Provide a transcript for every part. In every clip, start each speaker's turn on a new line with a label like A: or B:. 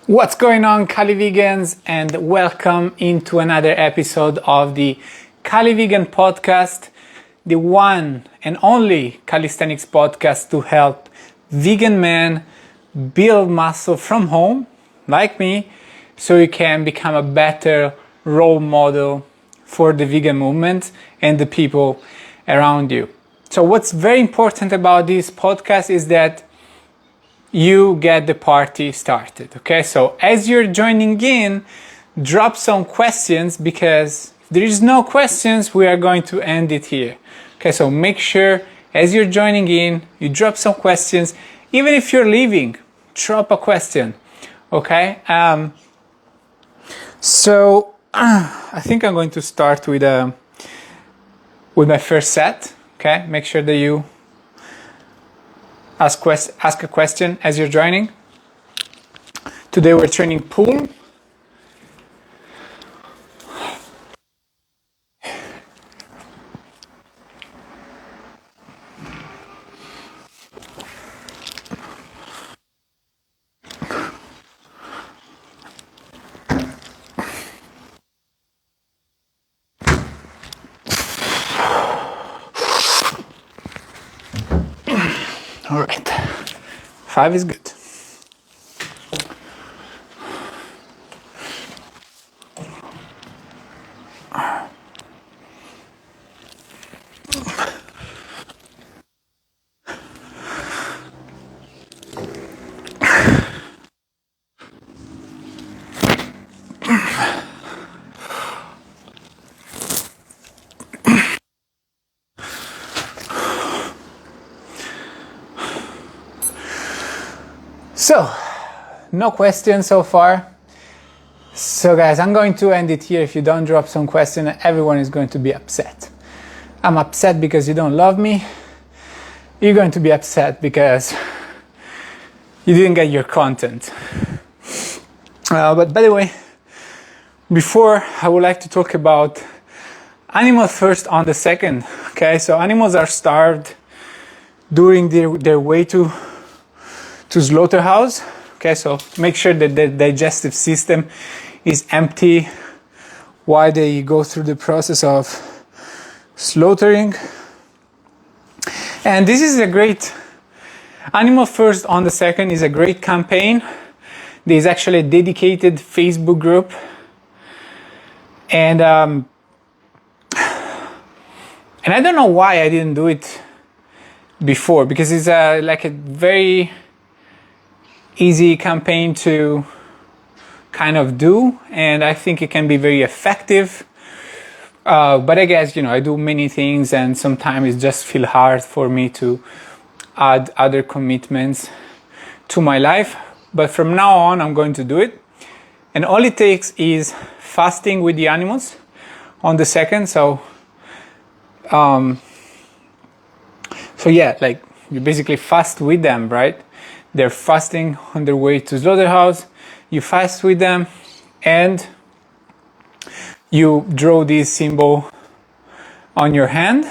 A: What's going on, CALIVEGANs, and welcome into another episode of the CALIVEGAN podcast, the one and only calisthenics podcast to help vegan men build muscle from home, like me, so you can become a better role model for the vegan movement and the people around you. So what's very important about this podcast is that you get the party started, okay? So as you're joining in, drop some questions, because if there is no questions, we are going to end it here. Okay, so make sure as you're joining in, you drop some questions. Even if you're leaving, drop a question, okay? I think I'm going to start with my first set, okay? Make sure that you ask a question as you're joining. Today we're training pull. All right, 5 is good. So, no questions so far. So guys, I'm going to end it here. If you don't drop some question, everyone is going to be upset. I'm upset because you don't love me. You're going to be upset because you didn't get your content. But by the way, before, I would like to talk about animals first on the second. Okay, so animals are starved during their way to slaughterhouse. Okay, so make sure that the digestive system is empty while they go through the process of slaughtering. And this is a great Animal First on the Second is a great campaign. There's actually a dedicated Facebook group, and I don't know why I didn't do it before, because it's like a very easy campaign to kind of do, and I think it can be very effective. But I guess, I do many things, and sometimes it just feels hard for me to add other commitments to my life. But from now on, I'm going to do it. And all it takes is fasting with the animals on the second. So yeah, like you basically fast with them, right? They're fasting on their way to slaughterhouse. You fast with them, and you draw this symbol on your hand.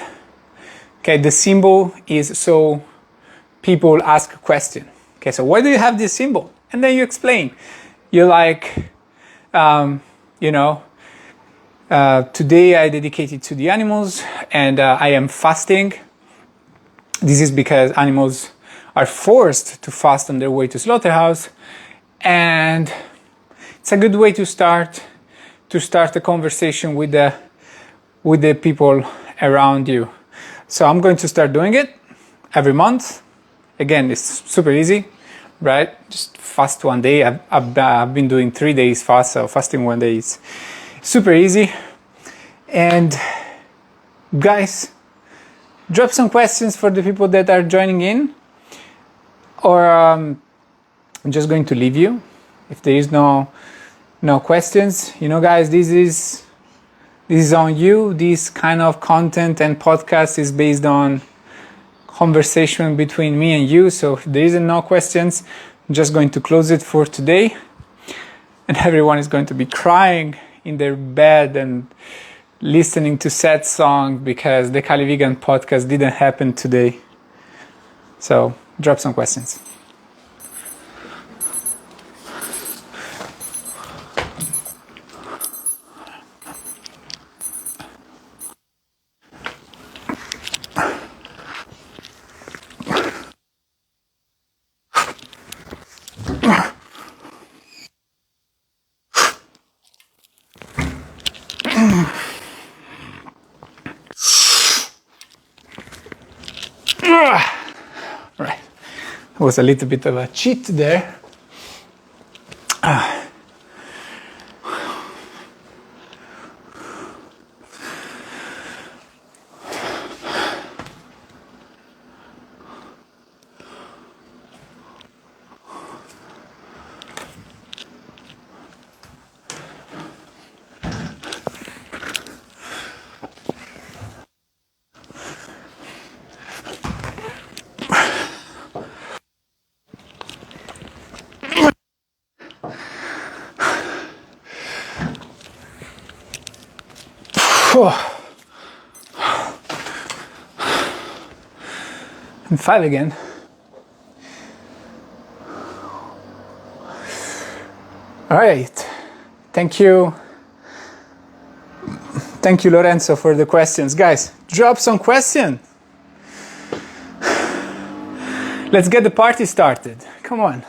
A: Okay, the symbol is so people ask a question. Okay, so why do you have this symbol? And then you explain. You're like, today I dedicate it to the animals, and I am fasting. This is because animals are forced to fast on their way to slaughterhouse, and it's a good way to start a conversation with the people around you. So I'm going to start doing it every month. Again, it's super easy, right? Just fast one day. I've been doing 3 days fast, so fasting one day is super easy. And guys, drop some questions for the people that are joining in, or I'm just going to leave you if there is no questions. Guys, this is on you. This kind of content and podcast is based on conversation between me and you. So if there isn't no questions, I'm just going to close it for today, and everyone is going to be crying in their bed and listening to sad song because the CALIVEGAN podcast didn't happen today. So drop some questions. Right. It was a little bit of a cheat there. And 5 again. All right. Thank you. Thank you, Lorenzo, for the questions. Guys, drop some questions. Let's get the party started. Come on.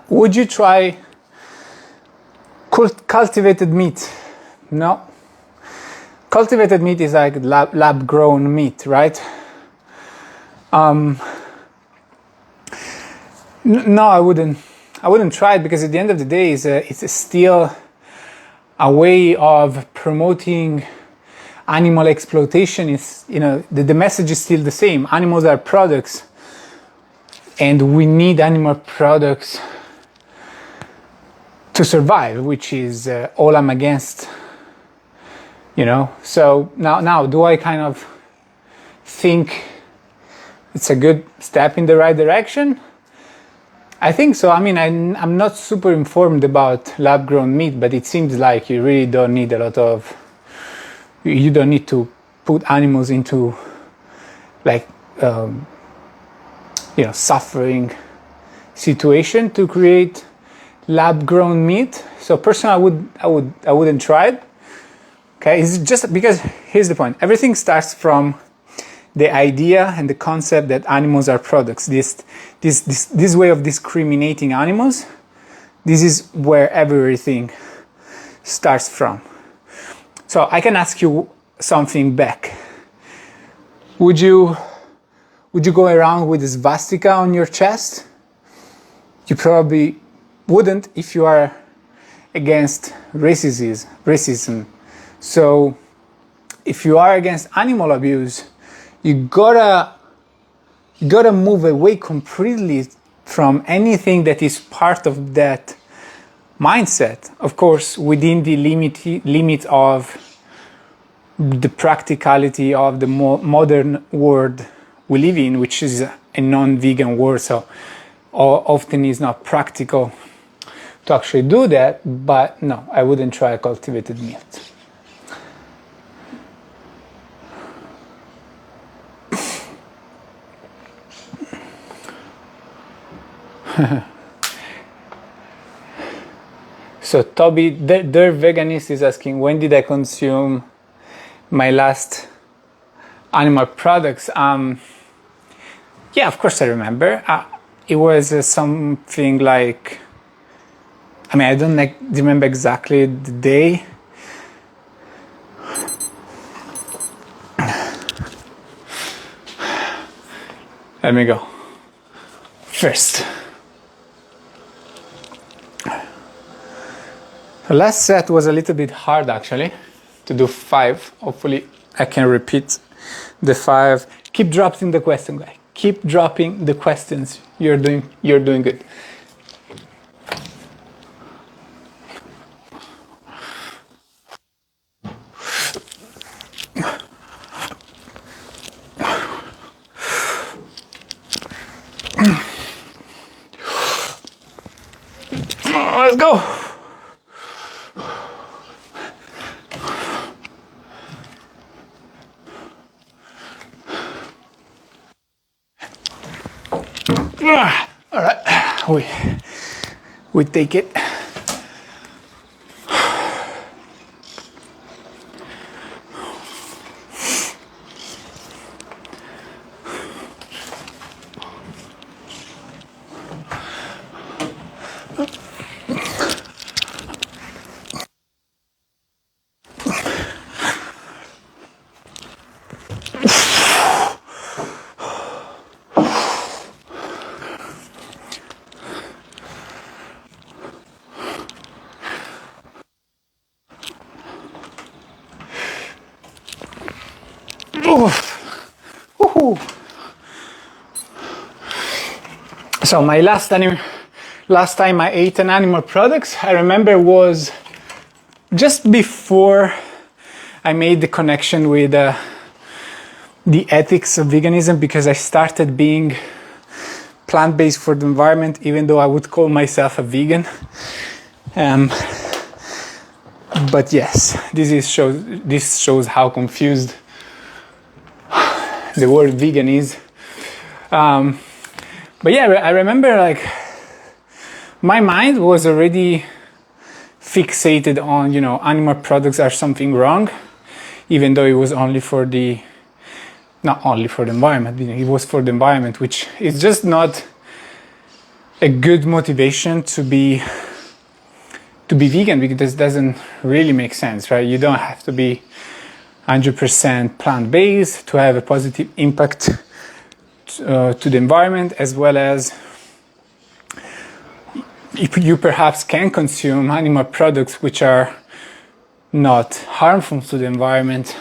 A: Would you try cultivated meat? No. Cultivated meat is like lab-grown meat, right? No, I wouldn't try it, because at the end of the day, it's still a way of promoting animal exploitation. It's, you know, the message is still the same. Animals are products, and we need animal products to survive, which is all I'm against. You know, so now do I kind of think it's a good step in the right direction? I think so. I mean, I'm not super informed about lab-grown meat, but it seems like you really don't need a lot of, you don't need to put animals into like, you know, suffering situation to create lab-grown meat. So personally, I wouldn't try it. Okay, it's just because, here's the point. Everything starts from the idea and the concept that animals are products. This way of discriminating animals, this is where everything starts from. So I can ask you something back. Would you go around with a swastika on your chest? You probably wouldn't if you are against racism. So if you are against animal abuse, you gotta move away completely from anything that is part of that mindset. Of course, within the limit of the practicality of the modern world we live in, which is a non-vegan world, so often it's not practical to actually do that. But no, I wouldn't try cultivated meat. So Toby, their veganist, is asking, when did I consume my last animal products? Yeah, of course I remember. It was something like, I mean, I don't remember exactly the day. Let me go. First, the last set was a little bit hard actually, to do 5. Hopefully I can repeat the 5. Keep dropping the question, guys. Keep dropping the questions. You're doing good. Let's go. All right, we take it. So my last time I ate an animal products, I remember, was just before I made the connection with the ethics of veganism, because I started being plant-based for the environment, even though I would call myself a vegan. But yes, this shows how confused the word vegan is. But yeah, I remember, like, my mind was already fixated on, animal products are something wrong, even though it was not only for the environment, it was for the environment, which is just not a good motivation to be vegan, because this doesn't really make sense, right? You don't have to be 100% plant-based to have a positive impact to the environment, as well as you perhaps can consume animal products which are not harmful to the environment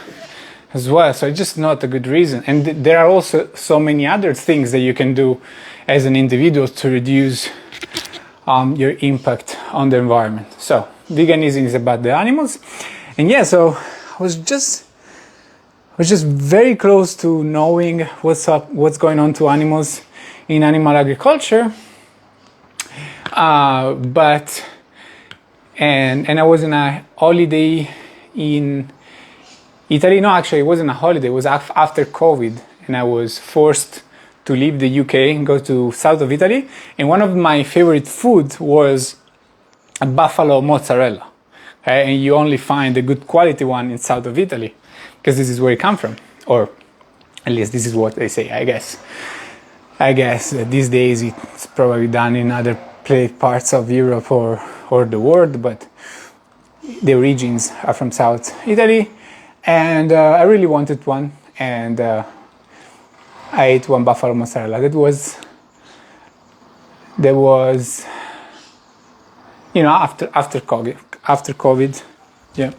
A: as well. So it's just not a good reason. And there are also so many other things that you can do as an individual to reduce your impact on the environment. So veganism is about the animals. And yeah, so I was just very close to knowing what's going on to animals in animal agriculture. But I was on a holiday in Italy. No, actually, it wasn't a holiday. It was after COVID, and I was forced to leave the UK and go to south of Italy. And one of my favorite food was a buffalo mozzarella. Okay? And you only find a good quality one in south of Italy, because this is where it comes from, or at least this is what they say, I guess. These days it's probably done in other parts of Europe or the world, but the origins are from South Italy. And I really wanted one, and I ate one buffalo mozzarella. That was after COVID, yeah.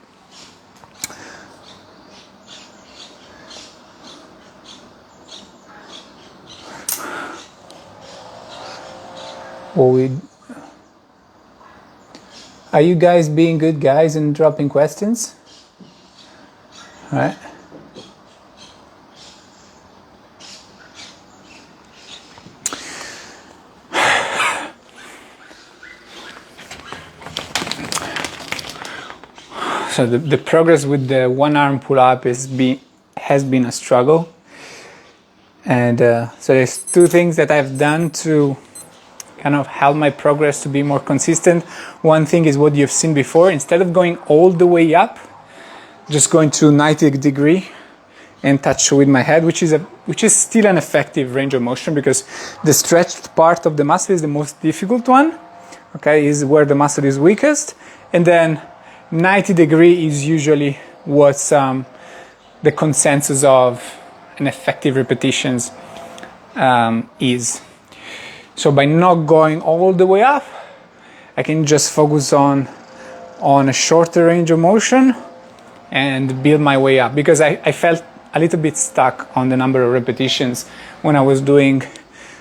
A: Are you guys being good guys and dropping questions? All right. So the progress with the one arm pull-up has been a struggle. And so there's two things that I've done to kind of help my progress to be more consistent. One thing is what you've seen before. Instead of going all the way up, just going to 90 degree and touch with my head, which is still an effective range of motion, because the stretched part of the muscle is the most difficult one. Okay, is where the muscle is weakest, and then 90 degree is usually what's the consensus of an effective repetitions is. So by not going all the way up, I can just focus on a shorter range of motion and build my way up, because I felt a little bit stuck on the number of repetitions when I was doing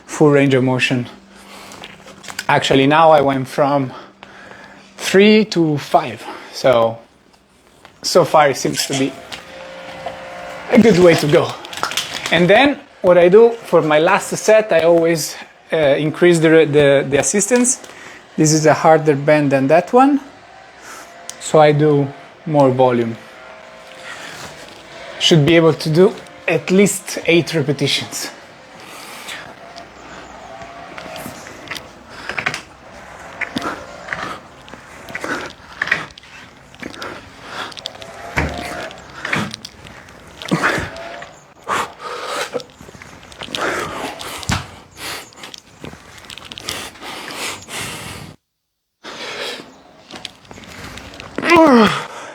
A: full range of motion. Actually, now I went from 3 to 5. So far it seems to be a good way to go. And then what I do for my last set, I always increase the assistance. This is a harder band than that one, so I do more volume. Should be able to do at least 8 repetitions.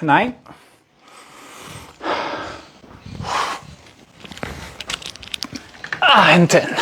A: Nine. And 10.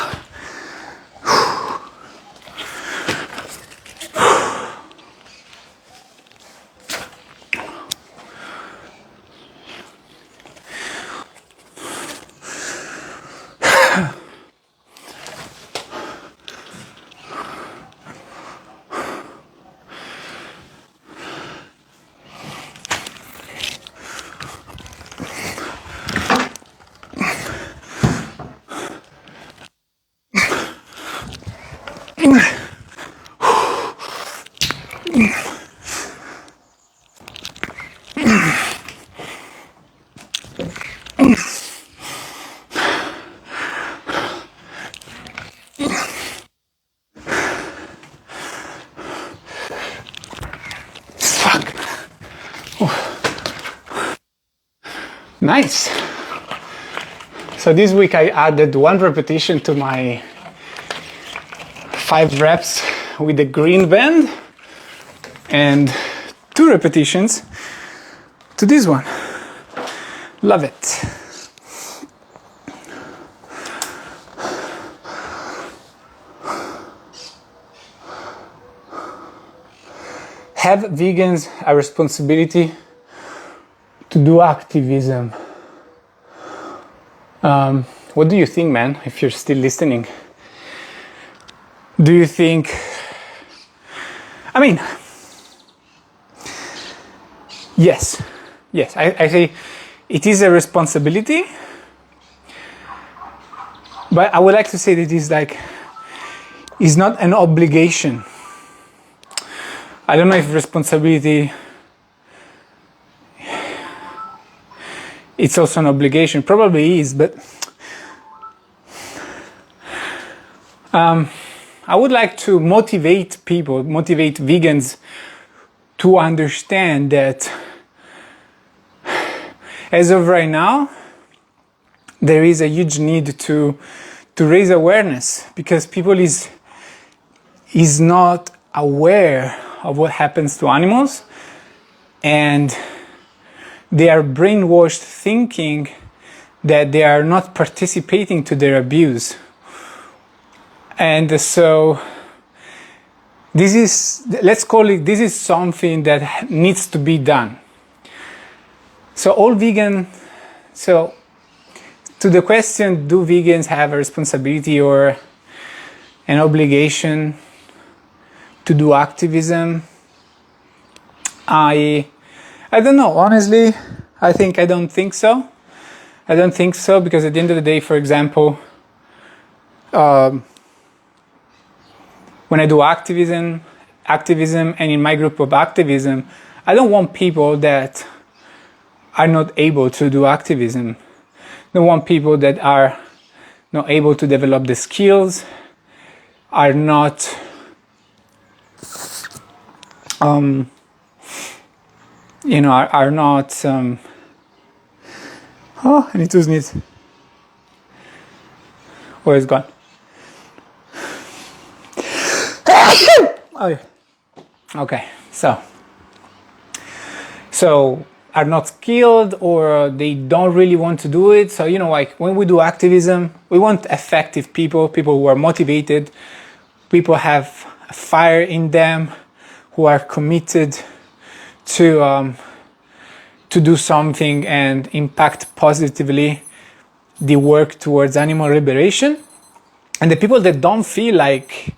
A: Nice. So this week I added 1 repetition to my 5 reps with the green band and 2 repetitions to this one. Love it. Have vegans a responsibility to do activism? What do you think, man, if you're still listening? Do you think, I mean, yes, I say it is a responsibility, but I would like to say that it's not an obligation. I don't know if responsibility, it's also an obligation, probably is, but I would like to motivate vegans to understand that as of right now, there is a huge need to raise awareness, because people is not aware of what happens to animals, and they are brainwashed thinking that they are not participating to their abuse. And so this is, let's call it, this is something that needs to be done. So all vegan, so to the question, do vegans have a responsibility or an obligation to do activism? I don't know, honestly. I don't think so. I don't think so, because at the end of the day, for example, when I do activism and in my group of activism, I don't want people that are not able to do activism. I don't want people that are not able to develop the skills, are not are not oh, I need to sneeze. Where is gone? Oh, yeah. Okay, so are not skilled, or they don't really want to do it. So like when we do activism, we want effective people who are motivated, people have a fire in them, who are committed to do something and impact positively the work towards animal liberation. And the people that don't feel like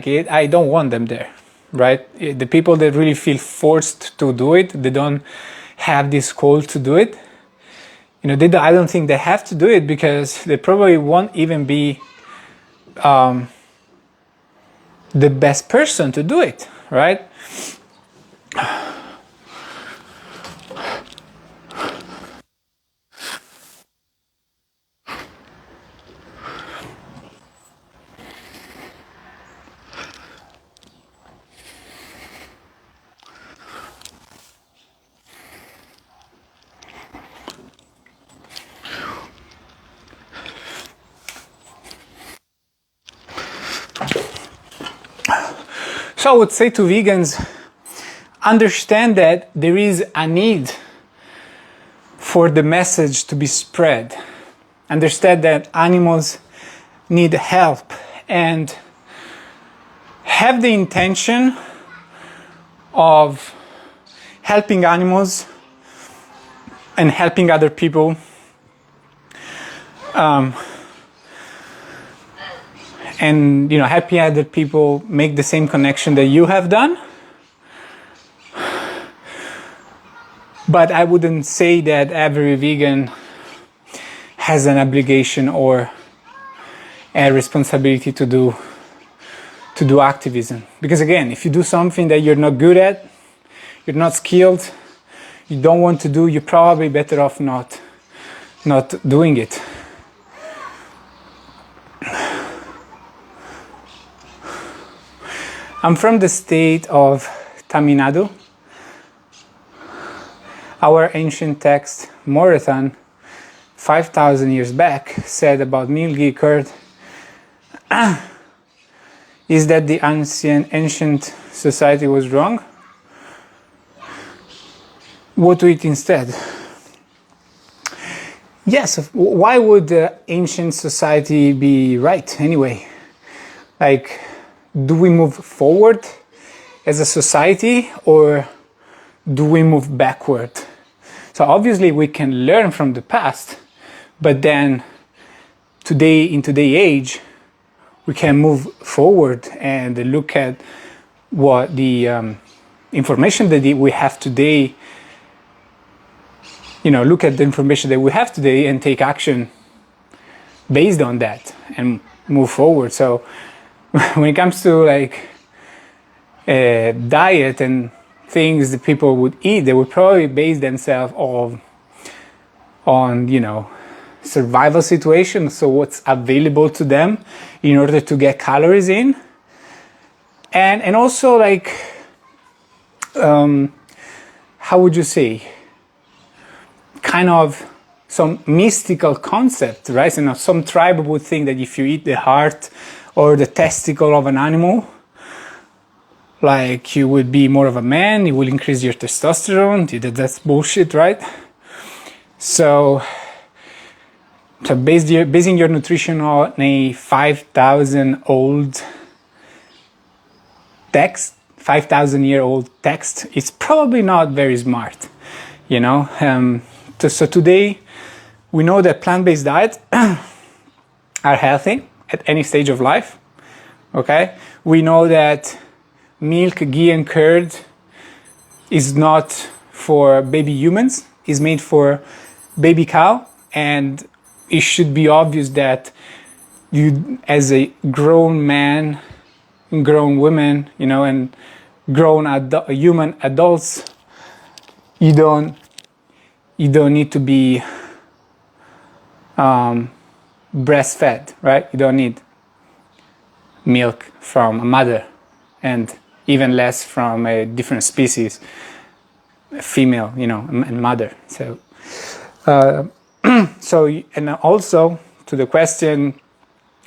A: it, I don't want them there, right? The people that really feel forced to do it, they don't have this call to do it. I don't think they have to do it, because they probably won't even be the best person to do it, right? So I would say to vegans, understand that there is a need for the message to be spread. Understand that animals need help, and have the intention of helping animals and helping other people. And helping other people make the same connection that you have done. But I wouldn't say that every vegan has an obligation or a responsibility to to do activism. Because again, if you do something that you're not good at, you're not skilled, you don't want to do, you're probably better off not doing it. I'm from the state of Tamil Nadu. Our ancient text, Morathan, 5,000 years back, said about milky curd is that the ancient society was wrong. What to eat instead? Yes, why would the ancient society be right anyway? Like, do we move forward as a society or do we move backward? So obviously we can learn from the past, but then today, in today's age, we can move forward and look at what the information that we have today, look at the information that we have today and take action based on that and move forward. So when it comes to like diet and things that people would eat, they would probably base themselves on survival situation, so what's available to them in order to get calories in, and also like how would you say, kind of some mystical concept, right? Some tribe would think that if you eat the heart or the testicle of an animal, like you would be more of a man, it will increase your testosterone. That's bullshit, right? So basing your nutrition on a 5,000-old text, 5,000-year-old text, is probably not very smart, So today, we know that plant-based diets are healthy at any stage of life, okay? We know that milk, ghee, and curd is not for baby humans, is made for baby cow, and it should be obvious that you, as a grown man, grown women, and grown human adults, you don't need to be breastfed, right? You don't need milk from a mother, and even less from a different species, female, and mother. So, and also to the question,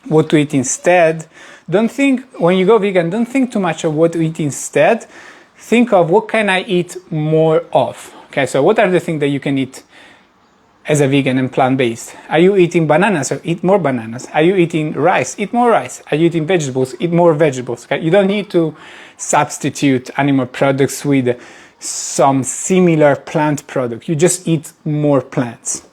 A: what to eat instead, when you go vegan, don't think too much of what to eat instead. Think of what can I eat more of. Okay, so what are the things that you can eat as a vegan and plant-based? Are you eating bananas? So eat more bananas. Are you eating rice? Eat more rice. Are you eating vegetables? Eat more vegetables. Okay? You don't need to substitute animal products with some similar plant product. You just eat more plants.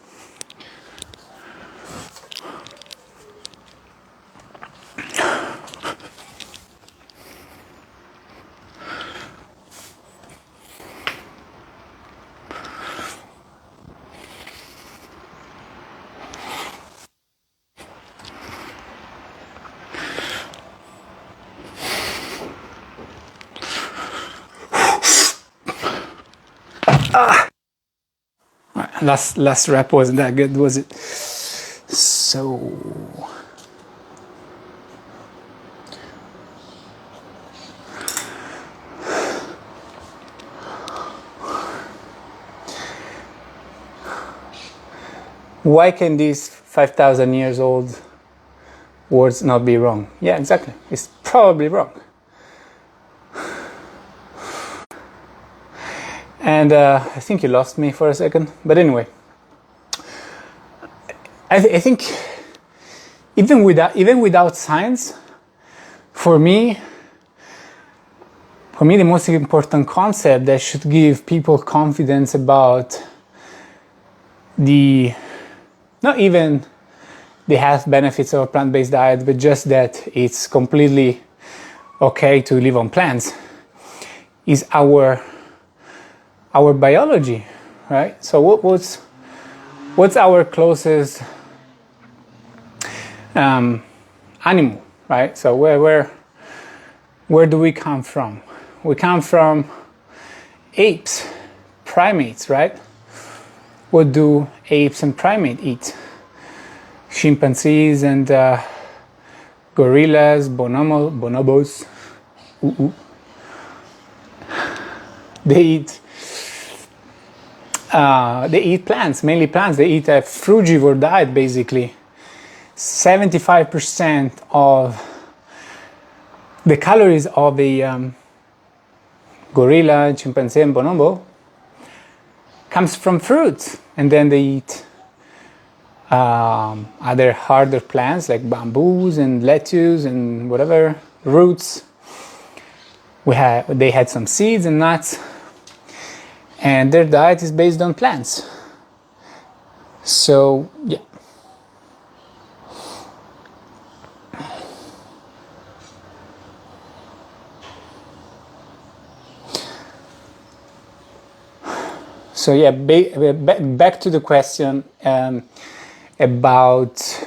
A: Last rap wasn't that good, was it? So why can these 5,000 years old words not be wrong? Yeah, exactly. It's probably wrong. And I think you lost me for a second. But anyway, I think even without science, for me, the most important concept that should give people confidence about not even the health benefits of a plant-based diet, but just that it's completely okay to live on plants, is our biology, right? So what's our closest animal, right? So where do we come from? We come from apes, primates, right? What do apes and primates eat? Chimpanzees and gorillas, bonobos. They eat plants, mainly plants. They eat a frugivore diet, basically. 75% of the calories of a gorilla, chimpanzee, and bonobo comes from fruits, and then they eat other harder plants like bamboos and lettuce and whatever roots. They had some seeds and nuts, and their diet is based on plants. So yeah. So yeah, back to the question about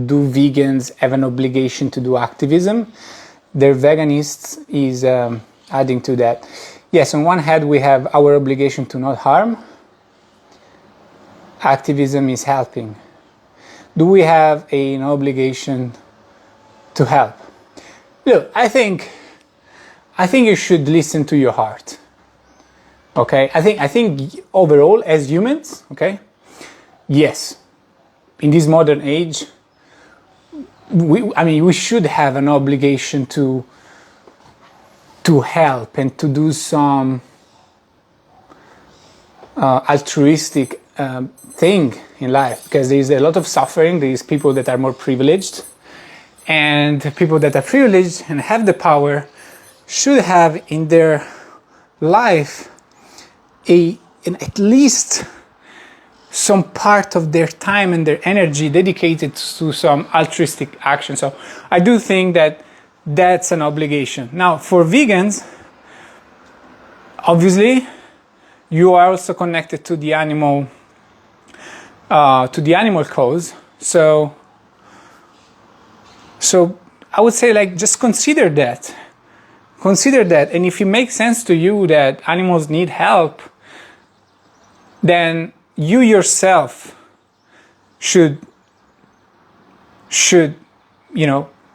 A: do vegans have an obligation to do activism? Their veganists is adding to that. Yes, on one hand we have our obligation to not harm. Activism is helping. Do we have an obligation to help? Look, I think you should listen to your heart. Okay, I think overall as humans, okay, yes, in this modern age, we should have an obligation to help and to do some altruistic thing in life, because there is a lot of suffering. There is people that are more privileged, and people that are privileged and have the power should have in their life at least some part of their time and their energy dedicated to some altruistic action. So I do think that that's an obligation. Now, for vegans, obviously, you are also connected to the animal cause. So I would say, like, just consider that. And if it makes sense to you that animals need help, then you yourself should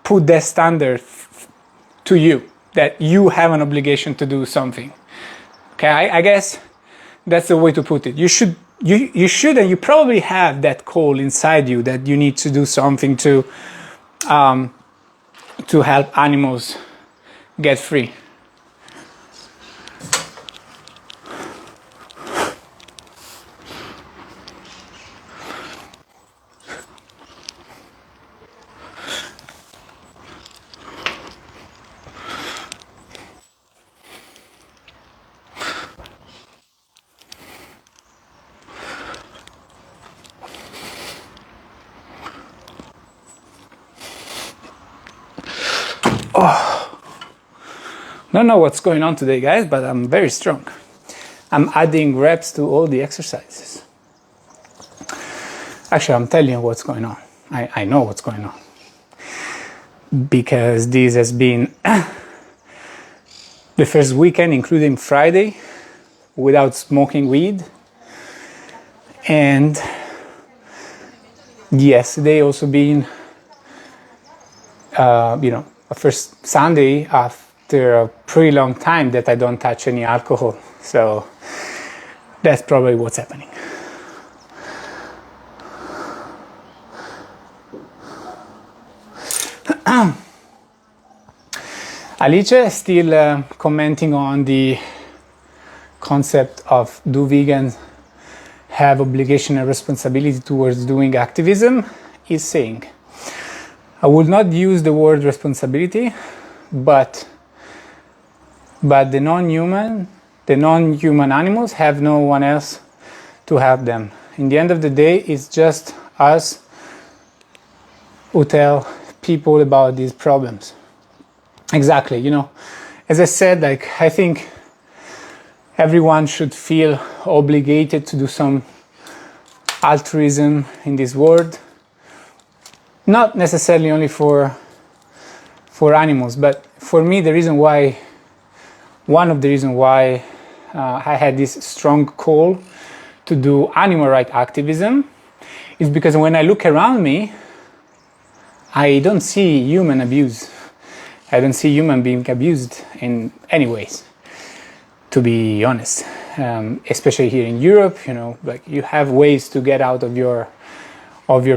A: put that standard to you, that you have an obligation to do something. Okay, I guess that's the way to put it. You should, and you probably have that call inside you that you need to do something to help animals get free. Don't know what's going on today, guys, but I'm very strong. I'm adding reps to all the exercises. Actually, I'm telling you what's going on. I know what's going on. Because this has been the first weekend, including Friday, without smoking weed. And yesterday also been, a first Sunday after a pretty long time that I don't touch any alcohol. So that's probably what's happening. Alice is still commenting on the concept of do vegans have obligation and responsibility towards doing activism, is saying, I would not use the word responsibility, but the non-human animals have no one else to help them. In the end of the day, it's just us who tell people about these problems. Exactly, as I said, I think everyone should feel obligated to do some altruism in this world. Not necessarily only for animals, but for me, one of the reasons why I had this strong call to do animal rights activism is because when I look around me, I don't see human abuse. I don't see human being abused in any ways, to be honest. Especially here in Europe, like you have ways to get out of your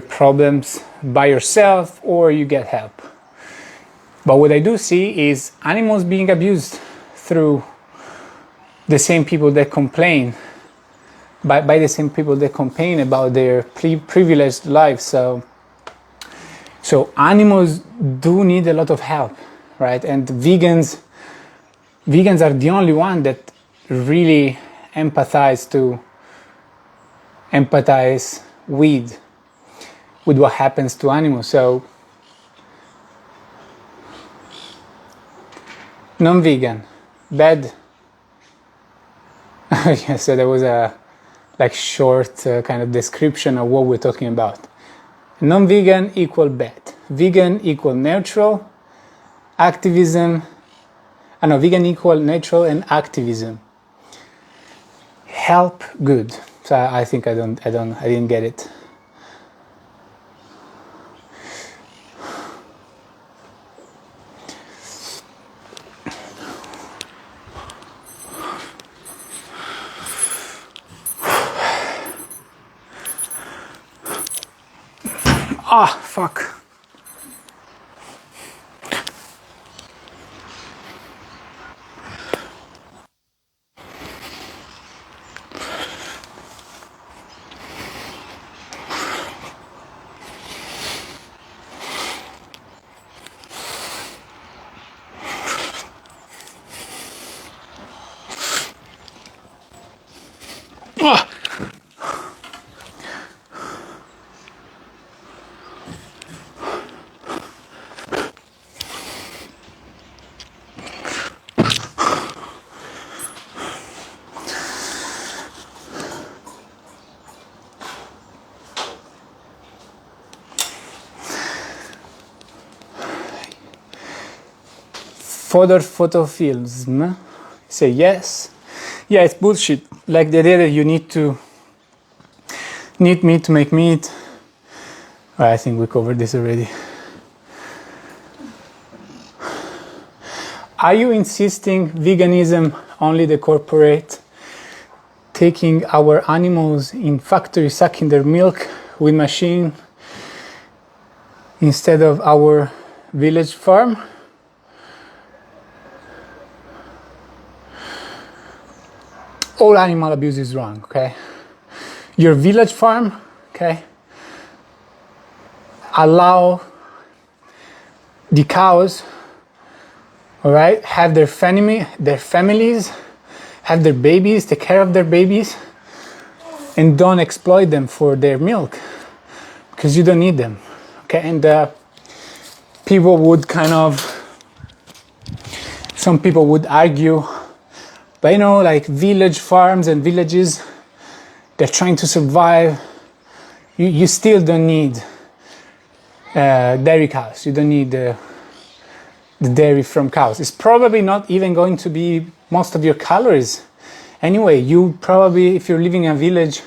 A: problems by yourself, or you get help. But what I do see is animals being abused through the same people that complain, by the same people that complain about their privileged lives. So animals do need a lot of help, right? And vegans are the only one that really empathize with what happens to animals. So non-vegan, bad. Yeah, so there was a short kind of description of what we're talking about. Non-vegan equal bad. Vegan equal neutral. Activism. Vegan equal neutral and activism. Help good. So I think I didn't get it. Ah, fuck. Ah. Photo films. Say yes. Yeah, it's bullshit. Like the idea that you need meat to make meat. I think we covered this already. Are you insisting veganism only the corporate taking our animals in factory sucking their milk with machine instead of our village farm? All animal abuse is wrong, okay? Your village farm, okay, allow the cows, all right, have their families, have their babies, take care of their babies, and don't exploit them for their milk, because you don't need them, okay? And people would some people would argue, but like village farms and villages, they're trying to survive. You still don't need dairy cows. You don't need the dairy from cows. It's probably not even going to be most of your calories. Anyway, you probably, if you're living in a village,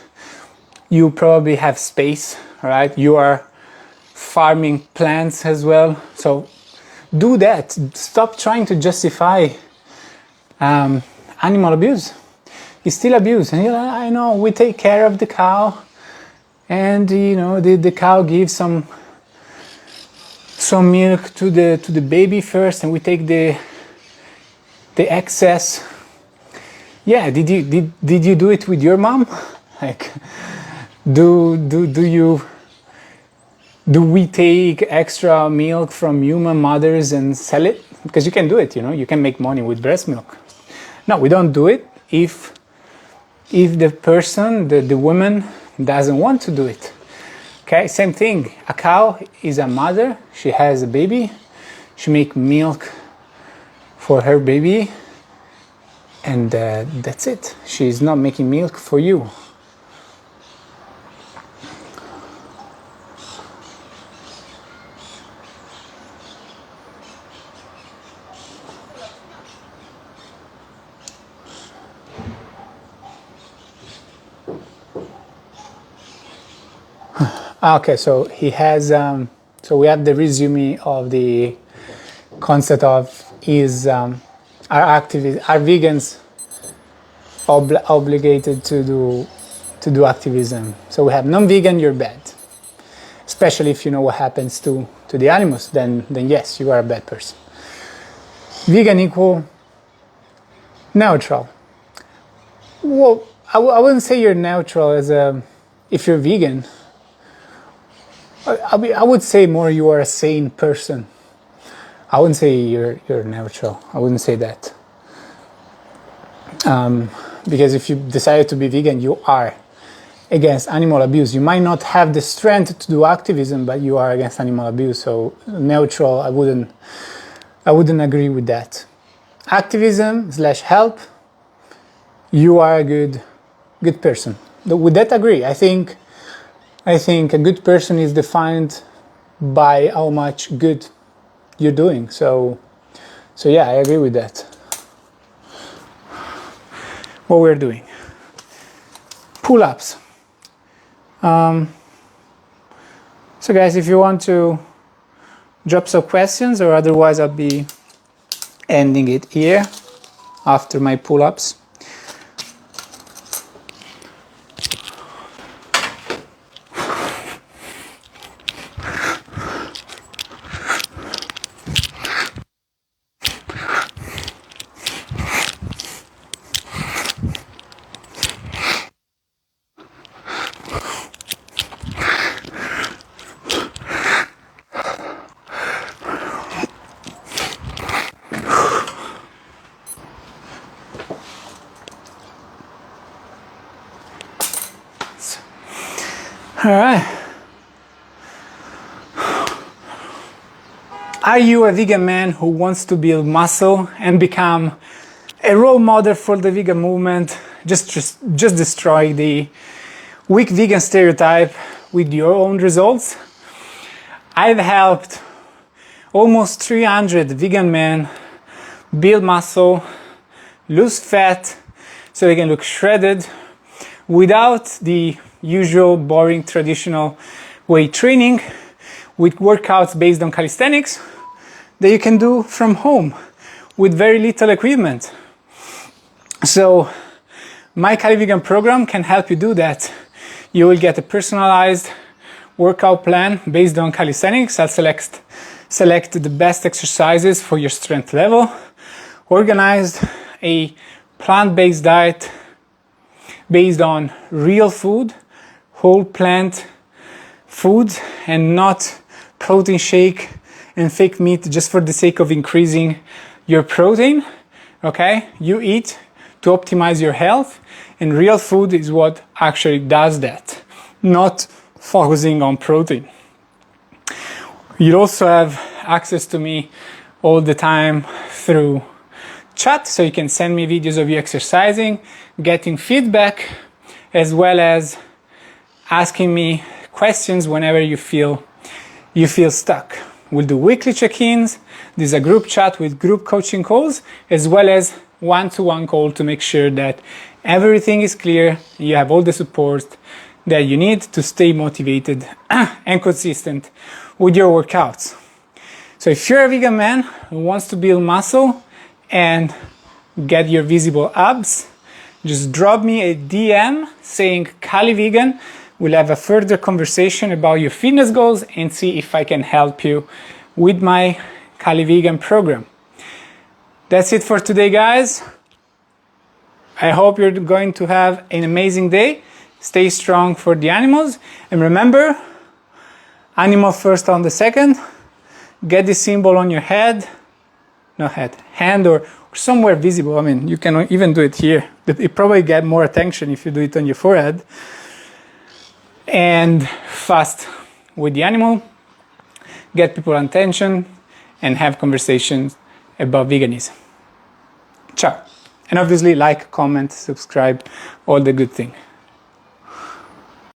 A: you probably have space, right? You are farming plants as well. So do that. Stop trying to justify animal abuse. It's still abuse. And I know we take care of the cow, and the cow gives some milk to the baby first, and we take the excess. Yeah, did you do it with your mom? Like, do we take extra milk from human mothers and sell it? Because you can do it, you can make money with breast milk. No, we don't do it if the person, the woman, doesn't want to do it. Okay, same thing. A cow is a mother. She has a baby. She makes milk for her baby, and that's it. She's not making milk for you. Okay, so he has, so we have the resume of the concept of are vegans obligated to do activism? So we have non-vegan, you're bad. Especially if you know what happens to the animals, then yes, you are a bad person. Vegan equal neutral. Well, I wouldn't say you're neutral if you're vegan. I would say more you are a sane person. I wouldn't say you're neutral. I wouldn't say that. Because if you decide to be vegan, you are against animal abuse. You might not have the strength to do activism, but you are against animal abuse. So neutral, I wouldn't agree with that. Activism / help, you are a good person. Would that agree? I think a good person is defined by how much good you're doing. So yeah, I agree with that. What we're doing, pull-ups. So guys, if you want to drop some questions, or otherwise I'll be ending it here after my pull-ups. All right. Are you a vegan man who wants to build muscle and become a role model for the vegan movement? Just destroy the weak vegan stereotype with your own results. I've helped almost 300 vegan men build muscle, lose fat, so they can look shredded without the usual boring traditional weight training, with workouts based on calisthenics that you can do from home with very little equipment. So my CALIVEGAN program can help you do that. You will get a personalized workout plan based on calisthenics. I'll select the best exercises for your strength level, organized a plant-based diet based on real food, whole plant foods, and not protein shake and fake meat just for the sake of increasing your protein. Okay, you eat to optimize your health, and real food is what actually does that, not focusing on protein. You also have access to me all the time through chat, so you can send me videos of you exercising, getting feedback, as well as asking me questions whenever you feel stuck. We'll do weekly check-ins. There's a group chat with group coaching calls, as well as one-to-one call to make sure that everything is clear, you have all the support that you need to stay motivated and consistent with your workouts. So if you're a vegan man who wants to build muscle and get your visible abs, just drop me a DM saying CALIVEGAN. We'll have a further conversation about your fitness goals and see if I can help you with my CALIVEGAN program. That's it for today, guys. I hope you're going to have an amazing day. Stay strong for the animals. And remember, animal first on the second. Get this symbol on your head. No head, hand or somewhere visible. I mean, you can even do it here. It probably get more attention if you do it on your forehead. And fast with the animal, get people attention, and have conversations about veganism. Ciao. And obviously like, comment, subscribe, all the good things.